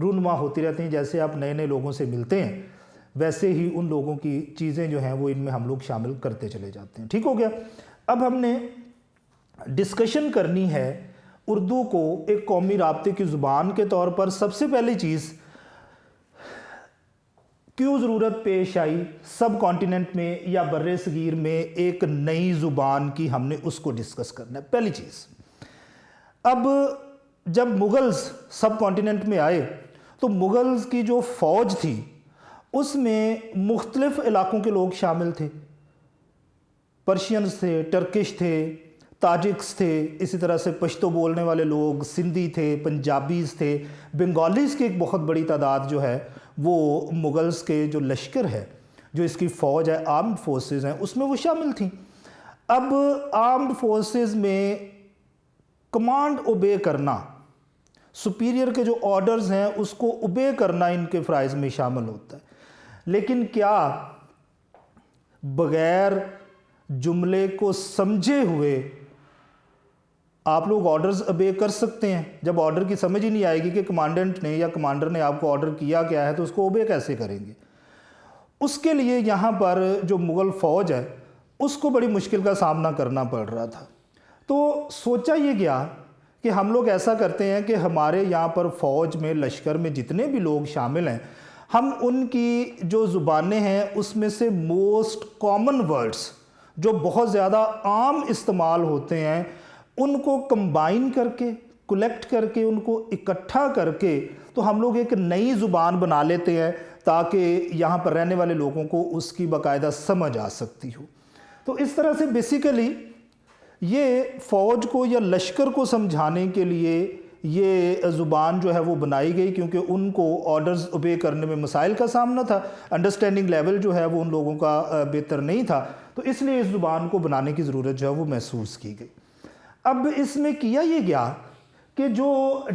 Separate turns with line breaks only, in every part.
رونما ہوتی رہتی ہیں. جیسے آپ نئے نئے لوگوں سے ملتے ہیں ویسے ہی ان لوگوں کی چیزیں جو ہیں وہ ان میں ہم لوگ شامل کرتے چلے جاتے ہیں. ٹھیک ہو گیا. اب ہم نے ڈسکشن کرنی ہے اردو کو ایک قومی رابطے کی زبان کے طور پر. سب سے پہلی چیز کیوں ضرورت پیش آئی سب کانٹیننٹ میں یا بر صغیر میں ایک نئی زبان کی, ہم نے اس کو ڈسکس کرنا ہے. پہلی چیز, اب جب مغلز سب کانٹیننٹ میں آئے تو مغلز کی جو فوج تھی اس میں مختلف علاقوں کے لوگ شامل تھے. پرشینز تھے, ٹرکش تھے, تاجکس تھے, اسی طرح سے پشتو بولنے والے لوگ, سندھی تھے, پنجابیز تھے, بنگالیز کی ایک بہت بڑی تعداد جو ہے وہ مغلز کے جو لشکر ہے, جو اس کی فوج ہے, آرمڈ فورسز ہیں, اس میں وہ شامل تھیں. اب آرمڈ فورسز میں کمانڈ اوبے کرنا, سپیریئر کے جو آرڈرز ہیں اس کو اوبے کرنا ان کے فرائض میں شامل ہوتا ہے. لیکن کیا بغیر جملے کو سمجھے ہوئے آپ لوگ آرڈرز اوبے کر سکتے ہیں؟ جب آرڈر کی سمجھ ہی نہیں آئے گی کہ کمانڈنٹ نے یا کمانڈر نے آپ کو آرڈر کیا کیا ہے تو اس کو اوبے کیسے کریں گے؟ اس کے لیے یہاں پر جو مغل فوج ہے اس کو بڑی مشکل کا سامنا کرنا پڑ رہا تھا. تو سوچا یہ گیا کہ ہم لوگ ایسا کرتے ہیں کہ ہمارے یہاں پر فوج میں, لشکر میں جتنے بھی لوگ شامل ہیں, ہم ان کی جو زبانیں ہیں اس میں سے موسٹ کامن ورڈز جو بہت زیادہ عام استعمال ہوتے ہیں ان کو کمبائن کر کے, کلیکٹ کر کے, ان کو اکٹھا کر کے تو ہم لوگ ایک نئی زبان بنا لیتے ہیں تاکہ یہاں پر رہنے والے لوگوں کو اس کی باقاعدہ سمجھ آ سکتی ہو. تو اس طرح سے بیسیکلی یہ فوج کو یا لشکر کو سمجھانے کے لیے یہ زبان جو ہے وہ بنائی گئی, کیونکہ ان کو آرڈرز اوبے کرنے میں مسائل کا سامنا تھا, انڈرسٹینڈنگ لیول جو ہے وہ ان لوگوں کا بہتر نہیں تھا, تو اس لیے اس زبان کو بنانے کی ضرورت جو ہے وہ محسوس کی گئی. اب اس میں کیا یہ گیا کہ جو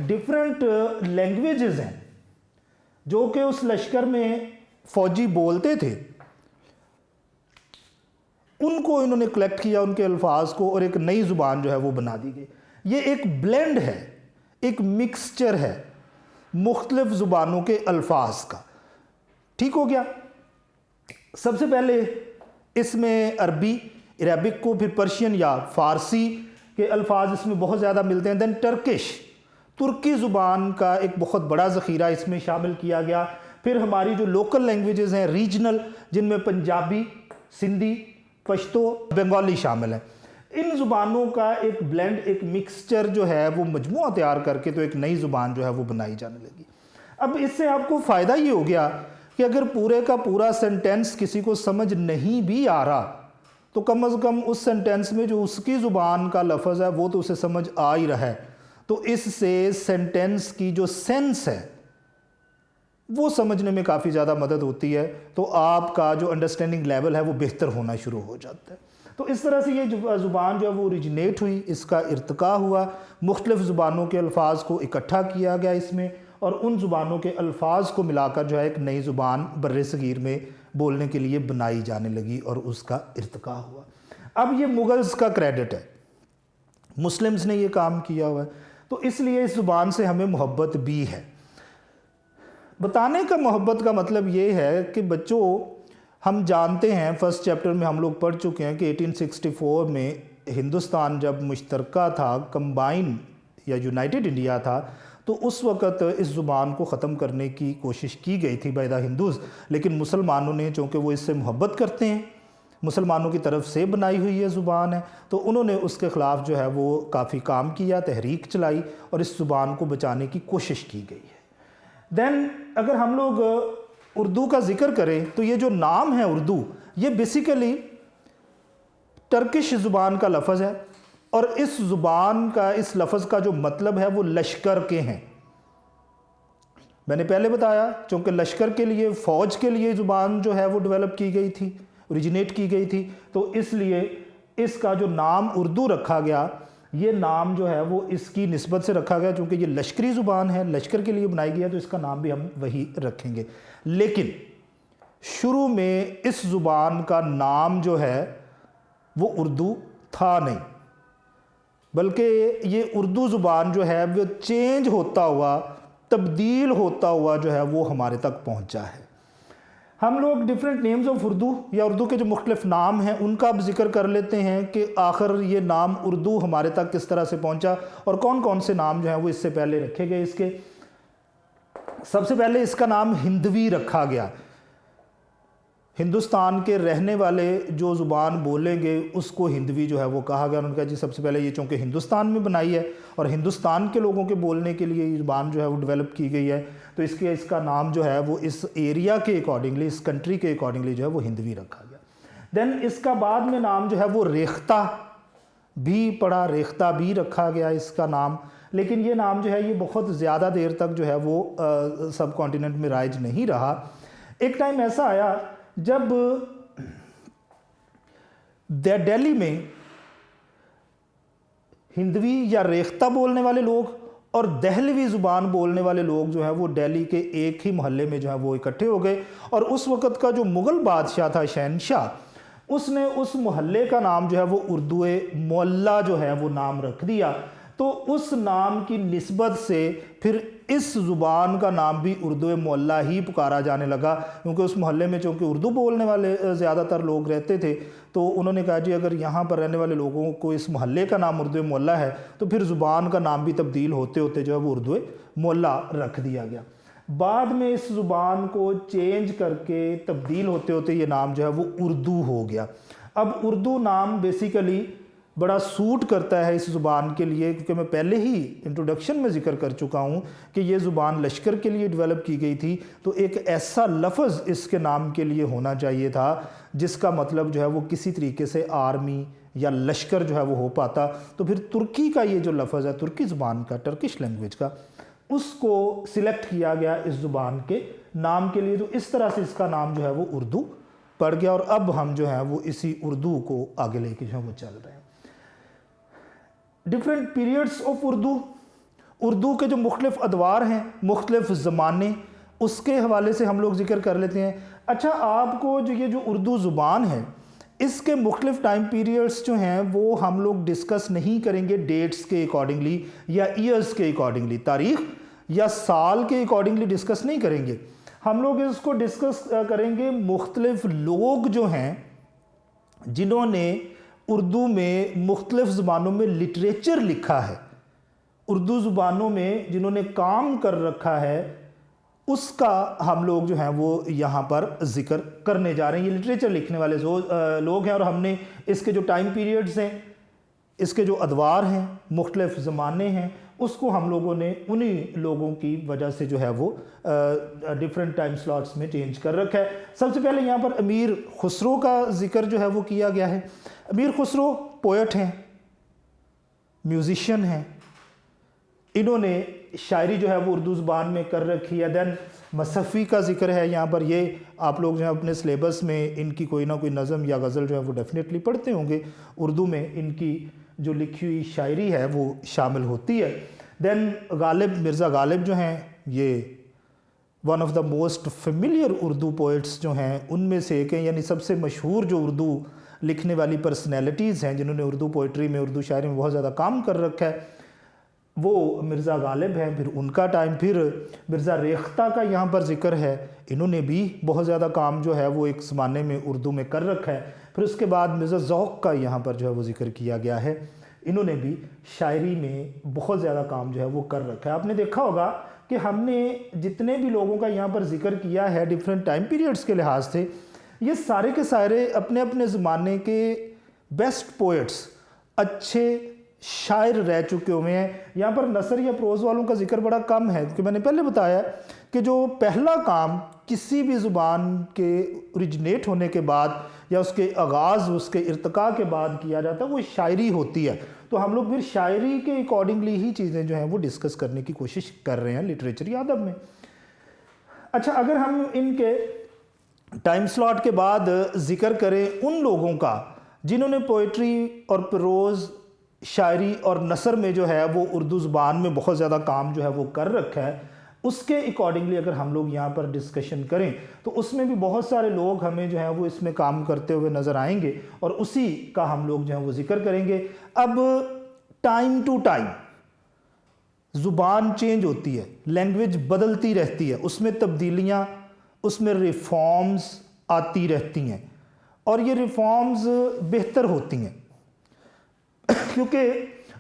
ڈیفرنٹ لینگویجز ہیں جو کہ اس لشکر میں فوجی بولتے تھے ان کو انہوں نے کلیکٹ کیا, ان کے الفاظ کو, اور ایک نئی زبان جو ہے وہ بنا دی گئی. یہ ایک بلینڈ ہے, ایک مکسچر ہے مختلف زبانوں کے الفاظ کا. ٹھیک ہو گیا. سب سے پہلے اس میں عربی, عربک کو, پھر پرشین یا فارسی کے الفاظ اس میں بہت زیادہ ملتے ہیں. دین ٹرکش, ترکی زبان کا ایک بہت بڑا ذخیرہ اس میں شامل کیا گیا. پھر ہماری جو لوکل لینگویجز ہیں ریجنل, جن میں پنجابی, سندھی, پشتو, بنگالی شامل ہیں, ان زبانوں کا ایک بلینڈ, ایک مکسچر جو ہے وہ مجموعہ تیار کر کے تو ایک نئی زبان جو ہے وہ بنائی جانے لگی. اب اس سے آپ کو فائدہ یہ ہو گیا کہ اگر پورے کا پورا سینٹینس کسی کو سمجھ نہیں بھی آ رہا تو کم از کم اس سینٹینس میں جو اس کی زبان کا لفظ ہے وہ تو اسے سمجھ آ ہی رہا ہے. تو اس سے سینٹینس کی جو سینس ہے وہ سمجھنے میں کافی زیادہ مدد ہوتی ہے, تو آپ کا جو انڈرسٹینڈنگ لیول ہے وہ بہتر ہونا شروع ہو جاتا ہے. تو اس طرح سے یہ زبان جو ہے وہ اوریجنیٹ ہوئی, اس کا ارتقاء ہوا, مختلف زبانوں کے الفاظ کو اکٹھا کیا گیا اس میں, اور ان زبانوں کے الفاظ کو ملا کر جو ہے ایک نئی زبان بر صغیر میں بولنے کے لیے بنائی جانے لگی اور اس کا ارتقاء ہوا. اب یہ مغلز کا کریڈٹ ہے, مسلمز نے یہ کام کیا ہوا ہے, تو اس لیے اس زبان سے ہمیں محبت بھی ہے. بتانے کا محبت کا مطلب یہ ہے کہ بچوں ہم جانتے ہیں, فرسٹ چیپٹر میں ہم لوگ پڑھ چکے ہیں کہ 1864 میں ہندوستان جب مشترکہ تھا, کمبائن یا یونائٹڈ انڈیا تھا, تو اس وقت اس زبان کو ختم کرنے کی کوشش کی گئی تھی بائی دا ہندوز, لیکن مسلمانوں نے, چونکہ وہ اس سے محبت کرتے ہیں, مسلمانوں کی طرف سے بنائی ہوئی یہ زبان ہے, تو انہوں نے اس کے خلاف جو ہے وہ کافی کام کیا, تحریک چلائی اور اس زبان کو بچانے کی کوشش کی گئی ہے. دین اگر ہم لوگ اردو کا ذکر کریں تو یہ جو نام ہے اردو, یہ بیسیکلی ٹرکش زبان کا لفظ ہے, اور اس زبان کا, اس لفظ کا جو مطلب ہے وہ لشکر کے ہیں. میں نے پہلے بتایا چونکہ لشکر کے لیے, فوج کے لیے زبان جو ہے وہ ڈیولپ کی گئی تھی, اوریجنیٹ کی گئی تھی, تو اس لیے اس کا جو نام اردو رکھا گیا, یہ نام جو ہے وہ اس کی نسبت سے رکھا گیا چونکہ یہ لشکری زبان ہے, لشکر کے لیے بنائی گئی ہے, تو اس کا نام بھی ہم وہی رکھیں گے. لیکن شروع میں اس زبان کا نام جو ہے وہ اردو تھا نہیں, بلکہ یہ اردو زبان جو ہے وہ چینج ہوتا ہوا تبدیل ہوتا ہوا جو ہے وہ ہمارے تک پہنچا ہے۔ ہم لوگ ڈیفرنٹ نیمز آف اردو یا اردو کے جو مختلف نام ہیں ان کا اب ذکر کر لیتے ہیں کہ آخر یہ نام اردو ہمارے تک کس طرح سے پہنچا اور کون کون سے نام جو ہیں وہ اس سے پہلے رکھے گئے۔ اس کے سب سے پہلے اس کا نام ہندوی رکھا گیا۔ ہندوستان کے رہنے والے جو زبان بولیں گے اس کو ہندوی جو ہے وہ کہا گیا۔ انہوں نے کہا جی سب سے پہلے یہ چونکہ ہندوستان میں بنائی ہے اور ہندوستان کے لوگوں کے بولنے کے لیے یہ زبان جو ہے وہ ڈیولپ کی گئی ہے، تو اس کا نام جو ہے وہ اس ایریا کے اکارڈنگلی، اس کنٹری کے اکارڈنگلی جو ہے وہ ہندوی رکھا گیا۔ دین اس کا بعد میں نام جو ہے وہ ریختہ بھی پڑا، ریختہ بھی رکھا گیا اس کا نام، لیکن یہ نام جو ہے یہ بہت زیادہ دیر تک جو ہے وہ سب کانٹیننٹ میں رائج نہیں رہا۔ ایک ٹائم ایسا آیا جب دہلی میں ہندوی یا ریختہ بولنے والے لوگ اور دہلوی زبان بولنے والے لوگ جو ہیں وہ دہلی کے ایک ہی محلے میں جو ہے وہ اکٹھے ہو گئے، اور اس وقت کا جو مغل بادشاہ تھا شہنشاہ، اس نے اس محلے کا نام جو ہے وہ اردو معلیٰ جو ہے وہ نام رکھ دیا۔ تو اس نام کی نسبت سے پھر اس زبان کا نام بھی اردو معلیٰ ہی پکارا جانے لگا، کیونکہ اس محلے میں چونکہ اردو بولنے والے زیادہ تر لوگ رہتے تھے، تو انہوں نے کہا جی اگر یہاں پر رہنے والے لوگوں کو اس محلے کا نام اردو معلیٰ ہے تو پھر زبان کا نام بھی تبدیل ہوتے ہوتے جو ہے وہ اردو معلیٰ رکھ دیا گیا۔ بعد میں اس زبان کو چینج کر کے تبدیل ہوتے ہوتے یہ نام جو ہے وہ اردو ہو گیا۔ اب اردو نام بیسیکلی بڑا سوٹ کرتا ہے اس زبان کے لیے، کیونکہ میں پہلے ہی انٹروڈکشن میں ذکر کر چکا ہوں کہ یہ زبان لشکر کے لیے ڈیولپ کی گئی تھی، تو ایک ایسا لفظ اس کے نام کے لیے ہونا چاہیے تھا جس کا مطلب جو ہے وہ کسی طریقے سے آرمی یا لشکر جو ہے وہ ہو پاتا۔ تو پھر ترکی کا یہ جو لفظ ہے، ترکی زبان کا، ٹرکش لینگویج کا، اس کو سلیکٹ کیا گیا اس زبان کے نام کے لیے، تو اس طرح سے اس کا نام جو ہے وہ اردو پڑ گیا، اور اب ہم جو ہیں وہ اسی اردو کو آگے لے کے جو ہے وہ چل رہے ہیں۔ ڈفرینٹ پیریڈز آف اردو کے جو مختلف ادوار ہیں، مختلف زمانے، اس کے حوالے سے ہم لوگ ذکر کر لیتے ہیں۔ اچھا، آپ کو یہ جو اردو زبان ہے اس کے مختلف ٹائم پیریڈز جو ہیں وہ ہم لوگ ڈسکس نہیں کریں گے ڈیٹس کے اکارڈنگلی یا ایئرز کے اکارڈنگلی، تاریخ یا سال کے اکارڈنگلی ڈسکس نہیں کریں گے۔ ہم لوگ اس کو ڈسکس کریں گے مختلف لوگ جو ہیں جنہوں نے اردو میں مختلف زبانوں میں لٹریچر لکھا ہے، اردو زبانوں میں جنہوں نے کام کر رکھا ہے، اس کا ہم لوگ جو ہیں وہ یہاں پر ذکر کرنے جا رہے ہیں۔ یہ لٹریچر لکھنے والے لوگ ہیں، اور ہم نے اس کے جو ٹائم پیریڈز ہیں، اس کے جو ادوار ہیں، مختلف زمانے ہیں، اس کو ہم لوگوں نے انہی لوگوں کی وجہ سے جو ہے وہ ڈیفرنٹ ٹائم سلاٹس میں چینج کر رکھا ہے۔ سب سے پہلے یہاں پر امیر خسرو کا ذکر جو ہے وہ کیا گیا ہے۔ امیر خسرو پوئٹ ہیں، میوزیشین ہیں، انہوں نے شاعری جو ہے وہ اردو زبان میں کر رکھی ہے۔ دین مصحفی کا ذکر ہے یہاں پر، یہ آپ لوگ جو ہے اپنے سلیبس میں ان کی کوئی نہ کوئی نظم یا غزل جو ہے وہ ڈیفینیٹلی پڑھتے ہوں گے، اردو میں ان کی جو لکھی ہوئی شاعری ہے وہ شامل ہوتی ہے۔ دین غالب، مرزا غالب جو ہیں، یہ one of the most familiar Urdu poets جو ہیں ان میں سے ایک ہیں، یعنی سب سے مشہور جو اردو لکھنے والی پرسنالٹیز ہیں جنہوں نے اردو پوئٹری میں، اردو شاعری میں بہت زیادہ کام کر رکھا ہے، وہ مرزا غالب ہیں۔ پھر ان کا ٹائم، پھر مرزا ریختہ کا یہاں پر ذکر ہے، انہوں نے بھی بہت زیادہ کام جو ہے وہ ایک زمانے میں اردو میں کر رکھا ہے۔ پھر اس کے بعد مرزا ذوق کا یہاں پر جو ہے وہ ذکر کیا گیا ہے، انہوں نے بھی شاعری میں بہت زیادہ کام جو ہے وہ کر رکھا ہے۔ آپ نے دیکھا ہوگا کہ ہم نے جتنے بھی لوگوں کا یہاں پر ذکر کیا ہے ڈیفرنٹ ٹائم پیریڈز کے لحاظ سے، یہ سارے کے سارے اپنے اپنے زمانے کے بیسٹ پوئٹس، اچھے شاعر رہ چکے ہوئے ہیں۔ یہاں پر نثر یا پروز والوں کا ذکر بڑا کم ہے، کیونکہ میں نے پہلے بتایا کہ جو پہلا کام کسی بھی زبان کے اوریجنیٹ ہونے کے بعد یا اس کے آغاز، اس کے ارتقاء کے بعد کیا جاتا ہے وہ شاعری ہوتی ہے، تو ہم لوگ پھر شاعری کے اکارڈنگلی ہی چیزیں جو ہیں وہ ڈسکس کرنے کی کوشش کر رہے ہیں لٹریچر یا ادب میں۔ اچھا، اگر ہم ان کے ٹائم سلاٹ کے بعد ذکر کریں ان لوگوں کا جنہوں نے پوئٹری اور پروز، شاعری اور نثر میں جو ہے وہ اردو زبان میں بہت زیادہ کام جو ہے وہ کر رکھا ہے، اس کے اکارڈنگلی اگر ہم لوگ یہاں پر ڈسکشن کریں تو اس میں بھی بہت سارے لوگ ہمیں جو ہیں وہ اس میں کام کرتے ہوئے نظر آئیں گے، اور اسی کا ہم لوگ جو ہیں وہ ذکر کریں گے۔ اب ٹائم ٹو ٹائم زبان چینج ہوتی ہے، لینگویج بدلتی رہتی ہے، اس میں تبدیلیاں، اس میں ریفارمز آتی رہتی ہیں، اور یہ ریفارمز بہتر ہوتی ہیں کیونکہ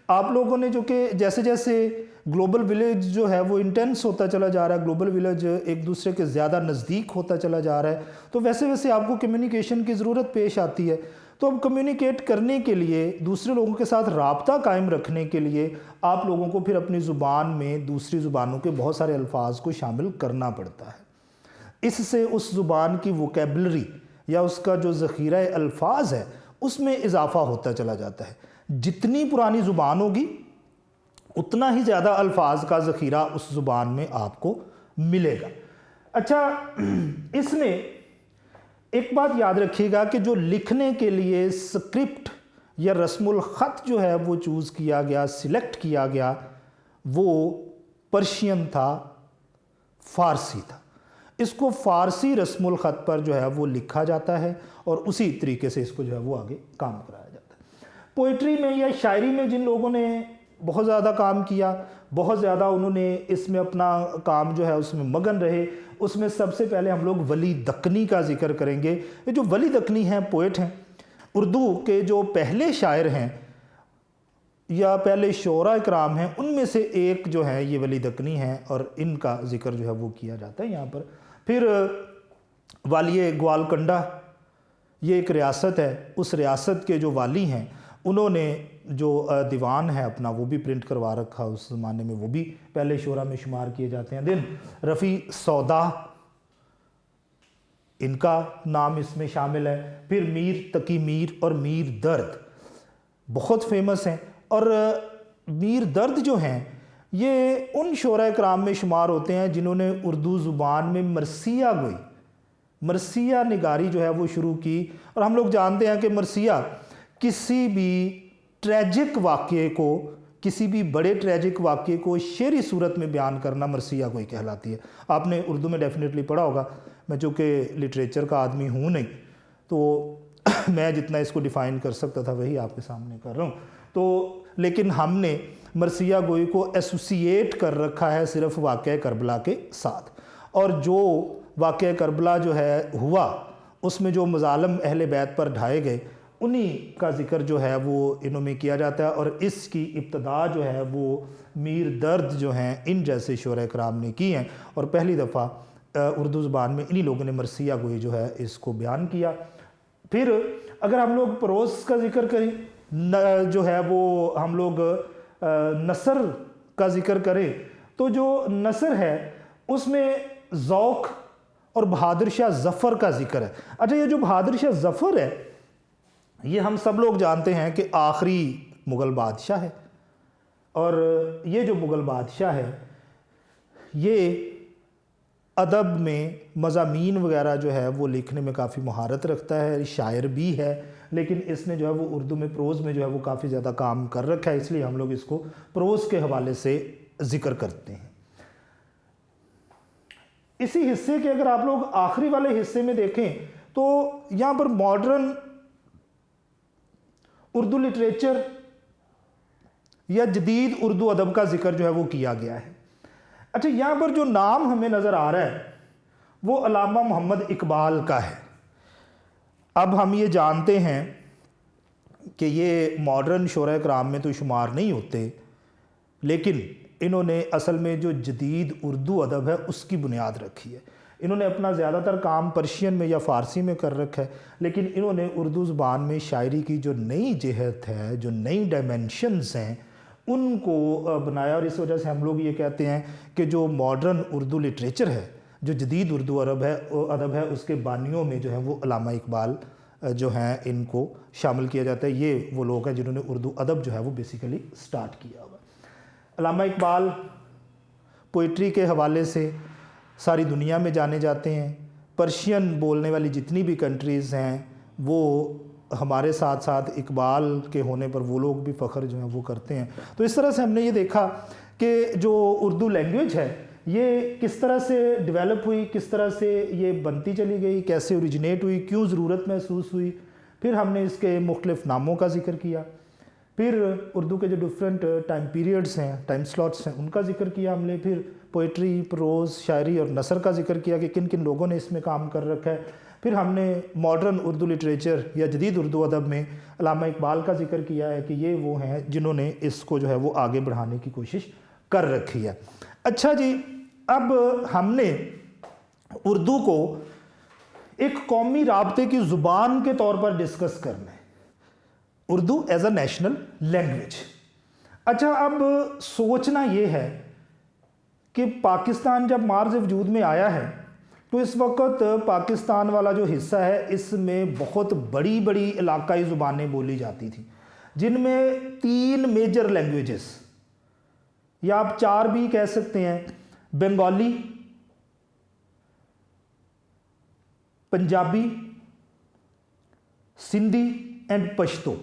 آپ لوگوں نے جو کہ جیسے جیسے گلوبل ولیج جو ہے وہ انٹینس ہوتا چلا جا رہا ہے، گلوبل ولیج ایک دوسرے کے زیادہ نزدیک ہوتا چلا جا رہا ہے، تو ویسے ویسے آپ کو کمیونیکیشن کی ضرورت پیش آتی ہے۔ تو اب کمیونیکیٹ کرنے کے لیے، دوسرے لوگوں کے ساتھ رابطہ قائم رکھنے کے لیے آپ لوگوں کو پھر اپنی زبان میں دوسری زبانوں کے بہت سارے الفاظ کو شامل کرنا پڑتا ہے۔ اس سے اس زبان کی ووکیبلری یا اس کا جو ذخیرہ الفاظ ہے اس میں اضافہ ہوتا چلا جاتا ہے۔ جتنی پرانی زبان ہوگی اتنا ہی زیادہ الفاظ کا ذخیرہ اس زبان میں آپ کو ملے گا۔ اچھا، اس میں ایک بات یاد رکھیے گا کہ جو لکھنے کے لیے سکرپٹ یا رسم الخط جو ہے وہ چوز کیا گیا، سلیکٹ کیا گیا، وہ پرشین تھا، فارسی تھا۔ اس کو فارسی رسم الخط پر جو ہے وہ لکھا جاتا ہے اور اسی طریقے سے اس کو جو ہے وہ آگے کام کرایا جاتا ہے۔ پوئٹری میں یا شاعری میں جن لوگوں نے بہت زیادہ کام کیا، بہت زیادہ انہوں نے اس میں اپنا کام جو ہے اس میں مگن رہے، اس میں سب سے پہلے ہم لوگ ولی دکنی کا ذکر کریں گے۔ یہ جو ولی دکنی ہیں، پوئٹ ہیں، اردو کے جو پہلے شاعر ہیں یا پہلے شعراء اکرام ہیں، ان میں سے ایک جو ہے یہ ولی دکنی ہیں، اور ان کا ذکر جو ہے وہ کیا جاتا ہے یہاں پر۔ پھر والی گوالکنڈہ، یہ ایک ریاست ہے، اس ریاست کے جو والی ہیں انہوں نے جو دیوان ہے اپنا وہ بھی پرنٹ کروا رکھا، اس زمانے میں وہ بھی پہلے شعراء میں شمار کیے جاتے ہیں۔ دن رفیع سودا، ان کا نام اس میں شامل ہے۔ پھر میر تقی میر اور میر درد بہت فیمس ہیں، اور میر درد جو ہیں یہ ان شعراء کرام میں شمار ہوتے ہیں جنہوں نے اردو زبان میں مرثیہ گوئی، مرثیہ نگاری جو ہے وہ شروع کی۔ اور ہم لوگ جانتے ہیں کہ مرثیہ کسی بھی ٹریجک واقعے کو، کسی بھی بڑے ٹریجک واقعے کو شعری صورت میں بیان کرنا مرثیہ گوئی کہلاتی ہے۔ آپ نے اردو میں ڈیفینیٹلی پڑھا ہوگا، میں چونکہ لٹریچر کا آدمی ہوں نہیں تو میں جتنا اس کو ڈیفائن کر سکتا تھا وہی آپ کے سامنے کر رہا ہوں، تو لیکن ہم نے مرثیہ گوئی کو ایسوسییٹ کر رکھا ہے صرف واقعہ کربلا کے ساتھ، اور جو واقعہ کربلا جو ہے ہوا اس میں جو مظالم اہل بیت پر ڈھائے گئے انہی کا ذکر جو ہے وہ انہوں میں کیا جاتا ہے، اور اس کی ابتدا جو ہے وہ میر درد جو ہیں ان جیسے شعراء کرام نے کی ہیں، اور پہلی دفعہ اردو زبان میں انہی لوگوں نے مرثیہ گوئی جو ہے اس کو بیان کیا۔ پھر اگر ہم لوگ پروز کا ذکر کریں، جو ہے وہ ہم لوگ نثر کا ذکر کریں، تو جو نثر ہے اس میں ذوق اور بہادر شاہ ظفر کا ذکر ہے۔ اچھا، یہ جو بہادر شاہ ظفر ہے یہ ہم سب لوگ جانتے ہیں کہ آخری مغل بادشاہ ہے، اور یہ جو مغل بادشاہ ہے یہ ادب میں مضامین وغیرہ جو ہے وہ لکھنے میں کافی مہارت رکھتا ہے، شاعر بھی ہے، لیکن اس نے جو ہے وہ اردو میں پروز میں جو ہے وہ کافی زیادہ کام کر رکھا ہے، اس لیے ہم لوگ اس کو پروز کے حوالے سے ذکر کرتے ہیں۔ اسی حصے کے اگر آپ لوگ آخری والے حصے میں دیکھیں تو یہاں پر ماڈرن اردو لٹریچر یا جدید اردو ادب کا ذکر جو ہے وہ کیا گیا ہے۔ اچھا، یہاں پر جو نام ہمیں نظر آ رہا ہے وہ علامہ محمد اقبال کا ہے۔ اب ہم یہ جانتے ہیں کہ یہ ماڈرن شعراء کرام میں تو شمار نہیں ہوتے، لیکن انہوں نے اصل میں جو جدید اردو ادب ہے اس کی بنیاد رکھی ہے۔ انہوں نے اپنا زیادہ تر کام پرشین میں یا فارسی میں کر رکھا ہے، لیکن انہوں نے اردو زبان میں شاعری کی جو نئی جہت ہے، جو نئی ڈائمینشنز ہیں ان کو بنایا، اور اس وجہ سے ہم لوگ یہ کہتے ہیں کہ جو ماڈرن اردو لٹریچر ہے، جو جدید اردو ادب ہے اس کے بانیوں میں جو ہے وہ علامہ اقبال جو ہیں ان کو شامل کیا جاتا ہے۔ یہ وہ لوگ ہیں جنہوں نے اردو ادب جو ہے وہ بیسیکلی سٹارٹ کیا ہوا۔ علامہ اقبال پوئٹری کے حوالے سے ساری دنیا میں جانے جاتے ہیں، پرشین بولنے والی جتنی بھی کنٹریز ہیں وہ ہمارے ساتھ ساتھ اقبال کے ہونے پر وہ لوگ بھی فخر جو ہیں وہ کرتے ہیں۔ تو اس طرح سے ہم نے یہ دیکھا کہ جو اردو لینگویج ہے یہ کس طرح سے ڈیولپ ہوئی، کس طرح سے یہ بنتی چلی گئی، کیسے اوریجنیٹ ہوئی، کیوں ضرورت محسوس ہوئی۔ پھر ہم نے اس کے مختلف ناموں کا ذکر کیا، پھر اردو کے جو ڈفرینٹ ٹائم پیریڈز ہیں، ٹائم سلاٹس ہیں، ان کا ذکر کیا ہم نے. پھر پوئٹری، پروز، شاعری اور نثر کا ذکر کیا کہ کن کن لوگوں نے اس میں کام کر رکھا ہے. پھر ہم نے ماڈرن اردو لٹریچر یا جدید اردو ادب میں علامہ اقبال کا ذکر کیا ہے کہ یہ وہ ہیں جنہوں نے اس کو جو ہے وہ آگے بڑھانے کی کوشش کر رکھی ہے. اچھا جی، اب ہم نے اردو کو ایک قومی رابطے کی زبان کے طور پر ڈسکس کرنا ہے، Urdu as a national language. اچھا، اب سوچنا یہ ہے کہ پاکستان جب مارز وجود میں آیا ہے تو اس وقت پاکستان والا جو حصہ ہے اس میں بہت بڑی بڑی علاقائی زبانیں بولی جاتی تھیں، جن میں 3 میجر لینگویجز یا آپ 4 بھی کہہ سکتے ہیں: بنگالی، پنجابی، سندھی اینڈ پشتو.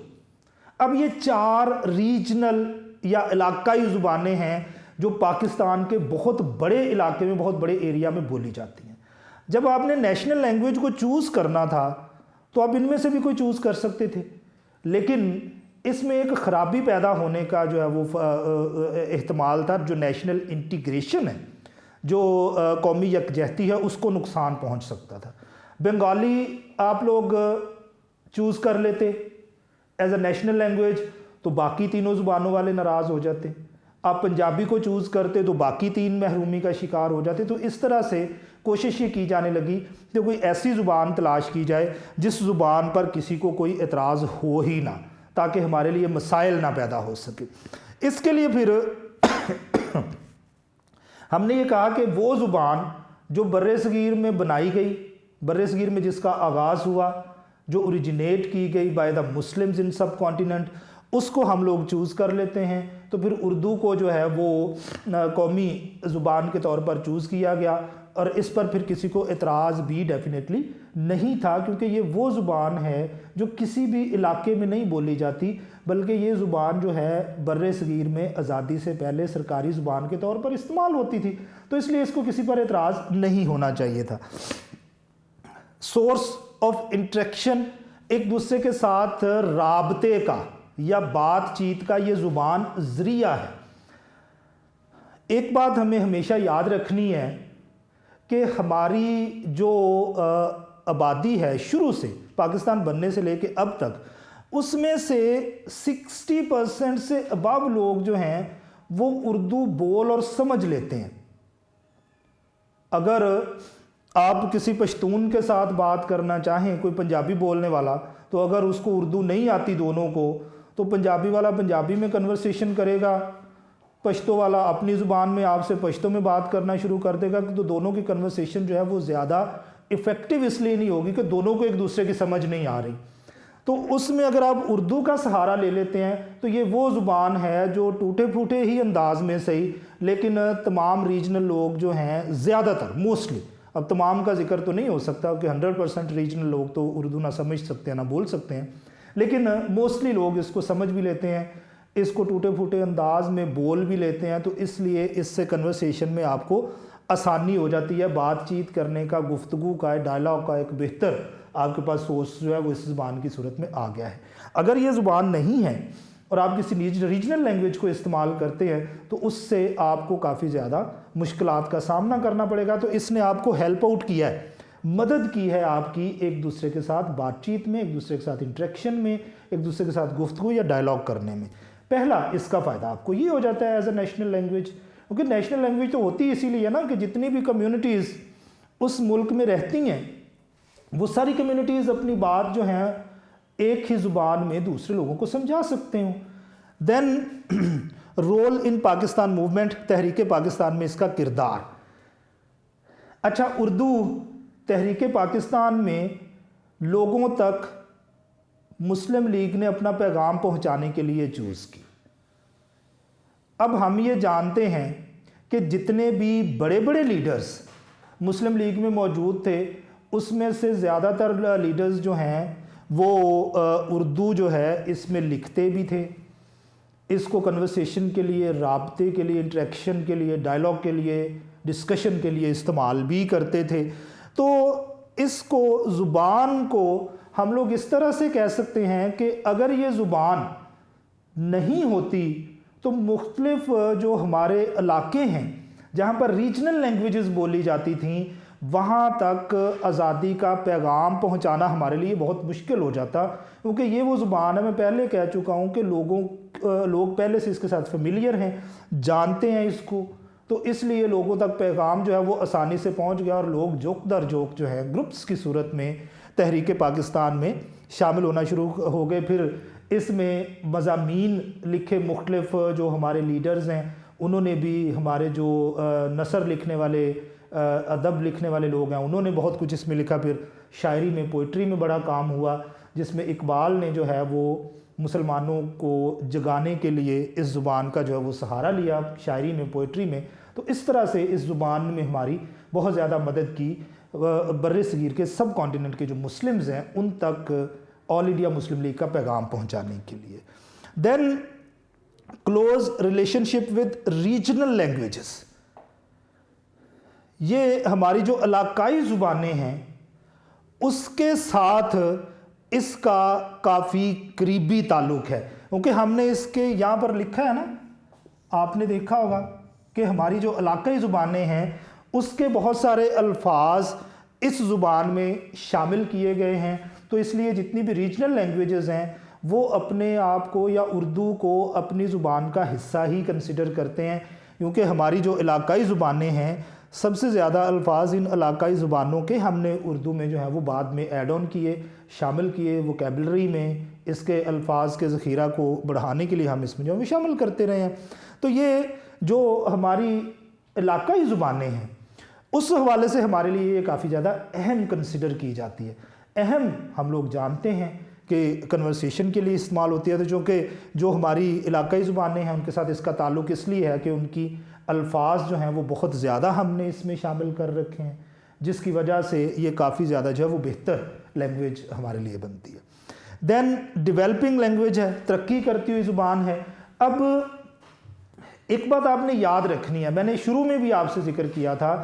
اب یہ 4 ریجنل یا علاقائی زبانیں ہیں جو پاکستان کے بہت بڑے علاقے میں، بہت بڑے ایریا میں بولی جاتی ہیں. جب آپ نے نیشنل لینگویج کو چوز کرنا تھا تو آپ ان میں سے بھی کوئی چوز کر سکتے تھے، لیکن اس میں ایک خرابی پیدا ہونے کا جو ہے وہ احتمال تھا. جو نیشنل انٹیگریشن ہے، جو قومی یکجہتی ہے، اس کو نقصان پہنچ سکتا تھا. بنگالی آپ لوگ چوز کر لیتے ایز اے نیشنل لینگویج تو باقی تینوں زبانوں والے ناراض ہو جاتے. آپ پنجابی کو چوز کرتے تو باقی 3 محرومی کا شکار ہو جاتے. تو اس طرح سے کوشش یہ کی جانے لگی کہ کوئی ایسی زبان تلاش کی جائے جس زبان پر کسی کو کوئی اعتراض ہو ہی نہ، تاکہ ہمارے لیے مسائل نہ پیدا ہو سکے. اس کے لیے پھر ہم نے یہ کہا کہ وہ زبان جو بر صغیر میں بنائی گئی، بر صغیر میں جس کا آغاز ہوا، جو اوریجنیٹ کی گئی بائی دا مسلمز ان سب کانٹیننٹ، اس کو ہم لوگ چوز کر لیتے ہیں. تو پھر اردو کو جو ہے وہ قومی زبان کے طور پر چوز کیا گیا، اور اس پر پھر کسی کو اعتراض بھی ڈیفینیٹلی نہیں تھا، کیونکہ یہ وہ زبان ہے جو کسی بھی علاقے میں نہیں بولی جاتی، بلکہ یہ زبان جو ہے بر صغیر میں آزادی سے پہلے سرکاری زبان کے طور پر استعمال ہوتی تھی. تو اس لیے اس کو کسی پر اعتراض نہیں ہونا چاہیے تھا. سورس آف انٹریکشن، ایک دوسرے کے ساتھ رابطے کا یا بات چیت کا یہ زبان ذریعہ ہے. ایک بات ہمیں ہمیشہ یاد رکھنی ہے کہ ہماری جو آبادی ہے شروع سے پاکستان بننے سے لے کے اب تک، اس میں سے 60% سے ابو لوگ جو ہیں وہ اردو بول اور سمجھ لیتے ہیں. اگر آپ کسی پشتون کے ساتھ بات کرنا چاہیں، کوئی پنجابی بولنے والا، تو اگر اس کو اردو نہیں آتی دونوں کو، تو پنجابی والا پنجابی میں کنورسیشن کرے گا، پشتو والا اپنی زبان میں آپ سے پشتو میں بات کرنا شروع کر دے گا. تو دونوں کی کنورسیشن جو ہے وہ زیادہ افیکٹو اس لیے نہیں ہوگی کہ دونوں کو ایک دوسرے کی سمجھ نہیں آ رہی. تو اس میں اگر آپ اردو کا سہارا لے لیتے ہیں تو یہ وہ زبان ہے جو ٹوٹے پھوٹے ہی انداز میں صحیح، لیکن تمام ریجنل لوگ جو ہیں زیادہ تر موسٹلی، اب تمام کا ذکر تو نہیں ہو سکتا کہ 100% ریجنل لوگ تو اردو نہ سمجھ سکتے ہیں نہ بول سکتے ہیں، لیکن موسٹلی لوگ اس کو سمجھ بھی لیتے ہیں، اس کو ٹوٹے پھوٹے انداز میں بول بھی لیتے ہیں. تو اس لیے اس سے کنورسیشن میں آپ کو آسانی ہو جاتی ہے، بات چیت کرنے کا، گفتگو کا، ڈائلاگ کا ایک بہتر آپ کے پاس سورس جو ہے وہ اس زبان کی صورت میں آ گیا ہے. اگر یہ زبان نہیں ہے اور آپ کسی ریجنل لینگویج کو استعمال کرتے ہیں تو اس سے آپ کو کافی زیادہ مشکلات کا سامنا کرنا پڑے گا. تو اس نے آپ کو ہیلپ آؤٹ کیا ہے، مدد کی ہے آپ کی ایک دوسرے کے ساتھ بات چیت میں، ایک دوسرے کے ساتھ انٹریکشن میں، ایک دوسرے کے ساتھ گفتگو یا ڈائلاگ کرنے میں. پہلا اس کا فائدہ آپ کو یہ ہو جاتا ہے ایز اے نیشنل لینگویج، کیونکہ نیشنل لینگویج تو ہوتی اسی لیے نا کہ جتنی بھی کمیونٹیز اس ملک میں رہتی ہیں وہ ساری کمیونٹیز اپنی بات جو ہیں ایک ہی زبان میں دوسرے لوگوں کو سمجھا سکتے ہوں. دین رول ان پاکستان موومنٹ، تحریک پاکستان میں اس کا کردار. اچھا، اردو تحریک پاکستان میں لوگوں تک مسلم لیگ نے اپنا پیغام پہنچانے کے لیے چوز کی. اب ہم یہ جانتے ہیں کہ جتنے بھی بڑے بڑے لیڈرز مسلم لیگ میں موجود تھے اس میں سے زیادہ تر لیڈرز جو ہیں وہ اردو جو ہے اس میں لکھتے بھی تھے، اس کو کنورسیشن کے لیے، رابطے کے لیے، انٹریکشن کے لیے، ڈائلاگ کے لیے، ڈسکشن کے لیے استعمال بھی کرتے تھے. تو اس کو زبان کو ہم لوگ اس طرح سے کہہ سکتے ہیں کہ اگر یہ زبان نہیں ہوتی تو مختلف جو ہمارے علاقے ہیں جہاں پر ریجنل لینگویجز بولی جاتی تھیں وہاں تک آزادی کا پیغام پہنچانا ہمارے لیے بہت مشکل ہو جاتا، کیونکہ یہ وہ زبان ہے، میں پہلے کہہ چکا ہوں کہ لوگ پہلے سے اس کے ساتھ فیملیئر ہیں، جانتے ہیں اس کو، تو اس لیے لوگوں تک پیغام جو ہے وہ آسانی سے پہنچ گیا اور لوگ جوک در جوک جو ہے گروپس کی صورت میں تحریک پاکستان میں شامل ہونا شروع ہو گئے۔ پھر اس میں مضامین لکھے مختلف جو ہمارے لیڈرز ہیں، انہوں نے بھی، ہمارے جو نثر لکھنے والے، ادب لکھنے والے لوگ ہیں، انہوں نے بہت کچھ اس میں لکھا۔ پھر شاعری میں، پوئٹری میں بڑا کام ہوا، جس میں اقبال نے جو ہے وہ مسلمانوں کو جگانے کے لیے اس زبان کا جو ہے وہ سہارا لیا شاعری میں، پوئٹری میں۔ تو اس طرح سے اس زبان میں ہماری بہت زیادہ مدد کی بر صغیر کے سب کانٹیننٹ کے جو مسلمز ہیں ان تک آل انڈیا مسلم لیگ کا پیغام پہنچانے کے لیے۔ Then close relationship with regional languages, یہ ہماری جو علاقائی زبانیں ہیں اس کے ساتھ اس کا کافی قریبی تعلق ہے، کیونکہ ہم نے اس کے یہاں پر لکھا ہے نا، آپ نے دیکھا ہوگا کہ ہماری جو علاقائی زبانیں ہیں اس کے بہت سارے الفاظ اس زبان میں شامل کیے گئے ہیں، تو اس لیے جتنی بھی ریجنل لینگویجز ہیں وہ اپنے آپ کو یا اردو کو اپنی زبان کا حصہ ہی کنسیڈر کرتے ہیں، کیونکہ ہماری جو علاقائی زبانیں ہیں سب سے زیادہ الفاظ ان علاقائی زبانوں کے ہم نے اردو میں جو ہے وہ بعد میں ایڈ آن کیے، شامل کیے، ووکیبلری میں اس کے الفاظ کے ذخیرہ کو بڑھانے کے لیے ہم اس میں جو ہے شامل کرتے رہے ہیں۔ تو یہ جو ہماری علاقائی زبانیں ہیں اس حوالے سے ہمارے لیے یہ کافی زیادہ اہم کنسیڈر کی جاتی ہے۔ اہم ہم لوگ جانتے ہیں کہ کنورسیشن کے لیے استعمال ہوتی ہے، تو چونکہ جو ہماری علاقائی زبانیں ہیں ان کے ساتھ اس کا تعلق اس لیے ہے کہ ان کی الفاظ جو ہیں وہ بہت زیادہ ہم نے اس میں شامل کر رکھے ہیں، جس کی وجہ سے یہ کافی زیادہ جو ہے وہ بہتر لینگویج ہمارے لیے بنتی ہے۔ دین ڈیولپنگ لینگویج ہے، ترقی کرتی ہوئی زبان ہے۔ اب ایک بات آپ نے یاد رکھنی ہے، میں نے شروع میں بھی آپ سے ذکر کیا تھا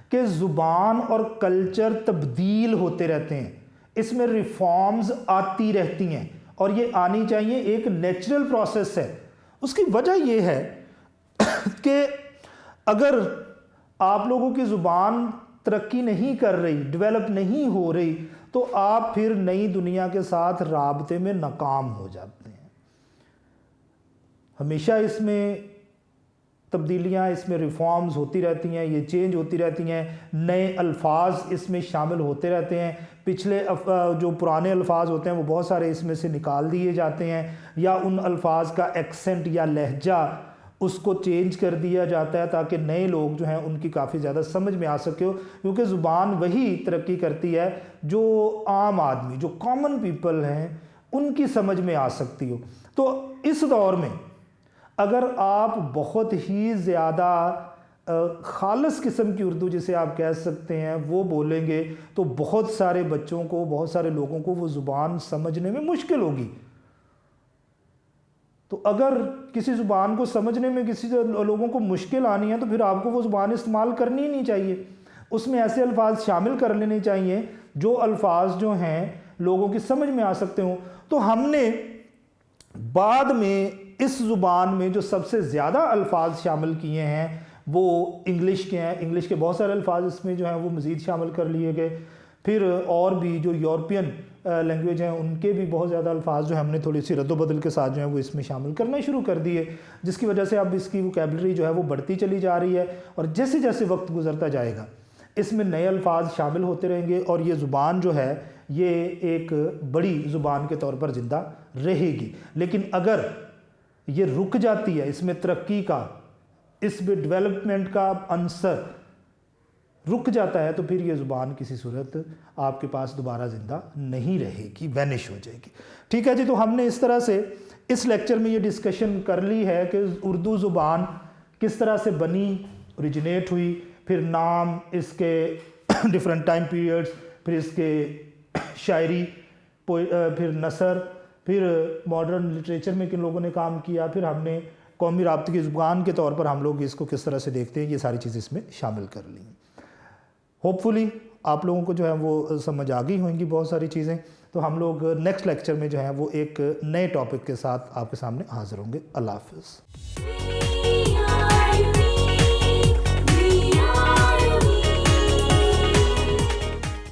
کہ زبان اور کلچر تبدیل ہوتے رہتے ہیں، اس میں ریفارمز آتی رہتی ہیں اور یہ آنی چاہیے، ایک نیچرل پروسیس ہے۔ اس کی وجہ یہ ہے کہ اگر آپ لوگوں کی زبان ترقی نہیں کر رہی، ڈیولپ نہیں ہو رہی، تو آپ پھر نئی دنیا کے ساتھ رابطے میں ناکام ہو جاتے ہیں۔ ہمیشہ اس میں تبدیلیاں، اس میں ریفارمز ہوتی رہتی ہیں، یہ چینج ہوتی رہتی ہیں، نئے الفاظ اس میں شامل ہوتے رہتے ہیں، پچھلے جو پرانے الفاظ ہوتے ہیں وہ بہت سارے اس میں سے نکال دیے جاتے ہیں، یا ان الفاظ کا ایکسنٹ یا لہجہ اس کو چینج کر دیا جاتا ہے تاکہ نئے لوگ جو ہیں ان کی کافی زیادہ سمجھ میں آ سکے ہو، کیونکہ زبان وہی ترقی کرتی ہے جو عام آدمی، جو کامن پیپل ہیں، ان کی سمجھ میں آ سکتی ہو۔ تو اس دور میں اگر آپ بہت ہی زیادہ خالص قسم کی اردو جسے آپ کہہ سکتے ہیں وہ بولیں گے تو بہت سارے بچوں کو، بہت سارے لوگوں کو وہ زبان سمجھنے میں مشکل ہوگی۔ تو اگر کسی زبان کو سمجھنے میں کسی لوگوں کو مشکل آنی ہے تو پھر آپ کو وہ زبان استعمال کرنی ہی نہیں چاہیے، اس میں ایسے الفاظ شامل کر لینے چاہیے جو الفاظ جو ہیں لوگوں کی سمجھ میں آ سکتے ہوں۔ تو ہم نے بعد میں اس زبان میں جو سب سے زیادہ الفاظ شامل کیے ہیں وہ انگلش کے ہیں، انگلش کے بہت سارے الفاظ اس میں جو ہیں وہ مزید شامل کر لیے گئے۔ پھر اور بھی جو یورپین لینگویج ہیں ان کے بھی بہت زیادہ الفاظ جو ہم نے تھوڑی سی رد و بدل کے ساتھ جو ہیں وہ اس میں شامل کرنا شروع کر دیے، جس کی وجہ سے اب اس کی ووکیبلری جو ہے وہ بڑھتی چلی جا رہی ہے، اور جیسے جیسے وقت گزرتا جائے گا اس میں نئے الفاظ شامل ہوتے رہیں گے اور یہ زبان جو ہے یہ ایک بڑی زبان کے طور پر زندہ رہے گی۔ لیکن اگر یہ رک جاتی ہے، اس میں ترقی کا، اس میں ڈیولپمنٹ کا عنصر رک جاتا ہے تو پھر یہ زبان کسی صورت آپ کے پاس دوبارہ زندہ نہیں رہے گی، وینش ہو جائے گی۔ ٹھیک ہے جی، تو ہم نے اس طرح سے اس لیکچر میں یہ ڈسکشن کر لی ہے کہ اردو زبان کس طرح سے بنی، اوریجنیٹ ہوئی، پھر نام، اس کے ڈیفرنٹ ٹائم پیریڈز، پھر اس کے شاعری، پھر نثر، پھر ماڈرن لٹریچر میں کن لوگوں نے کام کیا، پھر ہم نے قومی رابطے کی زبان کے طور پر ہم لوگ اس کو کس طرح سے دیکھتے ہیں، یہ ساری چیزیں اس میں شامل کر لی ہیں۔ ہوپ فلی آپ لوگوں کو جو ہے وہ سمجھ آ گئی ہوئیں گی بہت ساری چیزیں۔ تو ہم لوگ نیکسٹ لیکچر میں جو ہے وہ ایک نئے ٹاپک کے ساتھ آپ کے سامنے حاضر ہوں گے. اللہ حافظ.